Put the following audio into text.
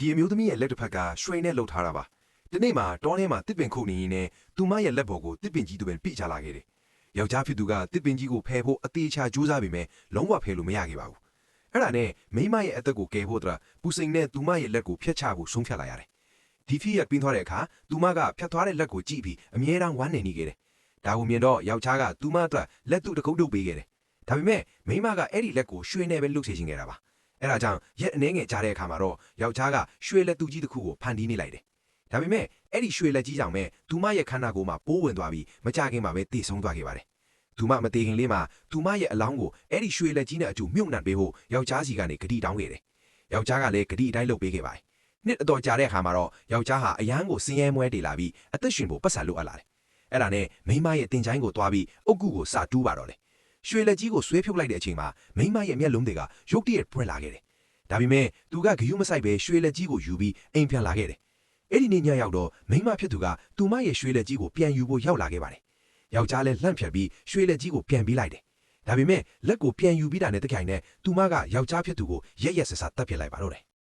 ဒီအမျိုးသမီးရဲ့လက်တစ်ဖက်ကရွှေနဲ့လှုပ်ထားတာပါဒီနေ့မှာတောထဲမှာတစ်ပင်ခုတ်နေရင်းနဲ့သူမရဲ့လက်ပေါ်ကိုတစ်ပင်ကြီးသူပင်ပြစ်ချလာခဲ့တယ်ယောက်ျားဖြစ်သူကတစ်ပင်ကြီးကိုဖယ်ဖို့အသေးချာကြိုးစားပေမဲ့လုံးဝဖယ်လို့မရခဲ့ပါဘူးအဲ့ဒါနဲ့မိမရဲ့အသက်ကိုကယ်ဖို့အတွက်ပူစိန်နဲ့သူမရဲ့လက်ကိုဖျက်ချဖို့ဆုံးဖြတ်လိုက်ရတယ်ဒီဖြစ်ရပြီးသွားတဲ့အခါသူမကဖျက်သွားတဲ့လက်ကိုကြည့်ပြီးအမြဲတမ်းဝမ်းနေနေခဲ့တယ်ဒါကိုမြင်တော့ယောက်ျားကသူမအတွက်လက်သူတကုတ်တုပ်ပေးခဲ့တယ်ဒါပေမဲ့မိမကအဲ့ဒီလက်ကိုရွှေနဲ့ပဲလှုပ်စေချင်ခဲ့တာပါအဲ့ဒါကြောင့်ရက်အနေငယ်ကြားတဲ့အခါမှာတော့ယောက်ျားကရွှေလက်သူကြီးတစ်ခုကိုဖန်တီးနေလိုက်တယ်ဒါပေမဲ့အဲ့ဒီရွှေလက်ကြီးကြောင့်ပဲသူမရဲ့ခန္ဓာကိုယ်မှာပိုးဝင်သွားပြီးမကြခင်မှာပဲတည်ဆုံးသွားခဲ့ပါတယ်သူမမတည်ခင်လေးမှာသူမရဲ့အလောင်းကိုအဲ့ဒီရွှေလက်ကြီးနဲ့အတူမြုပ်နှံပေးဖို့ယောက်ျားစီကနေဂတိတောင်းခဲ့တယ်ယောက်ျားကလည်းဂတိအတိုင်းလုပ်ပေးခဲ့ပါတယ်နှစ်အတော်ကြာတဲ့အခါမှာတော့ယောက်ျားဟာအယမ်းကိုစင်းရဲမွဲတေလာပြီးအသက်ရှင်ဖို့ပတ်စံလိုအပ်လာတယ်အဲ့ဒါနဲ့မိမရဲ့တင်ချိုင်းကိုသွားပြီးအုတ်ကူကိုစာတူးပါတော့တယ်ရွှေလက်ကြီးကိုဆွဲဖြုတ်လိုက်တဲ့အချိန်မှာမိမရဲ့မျက်လုံးတွေကရုတ်တရက်ပွင့်လာခဲ့တယ်ဒါပေမဲ့သူကဂယုမဆိုင်ပဲရွှေလက်ကြီးကိုယူပြီးအိမ်ပြန်လာခဲ့တယ်အဲ့ဒီနေ့ညရောက်တော့မိမဖြစ်သူကသူမရဲ့ရွှေလက်ကြီးကိုပြန်ယူဖို့ရောက်လာခဲ့ပါတယ်ယောက်ျားလည်းလှန့်ဖြတ်ပြီးရွှေလက်ကြီးကိုပြန်ပေးလိုက်တယ်ဒါပေမဲ့လက်ကိုပြန်ယူပြီးတာနဲ့တခိုင်နဲ့သူမကယောက်ျားဖြစ်သူကိုရက်ရက်ဆဆတတ်ပြစ်လိုက်ပါတော့တယ်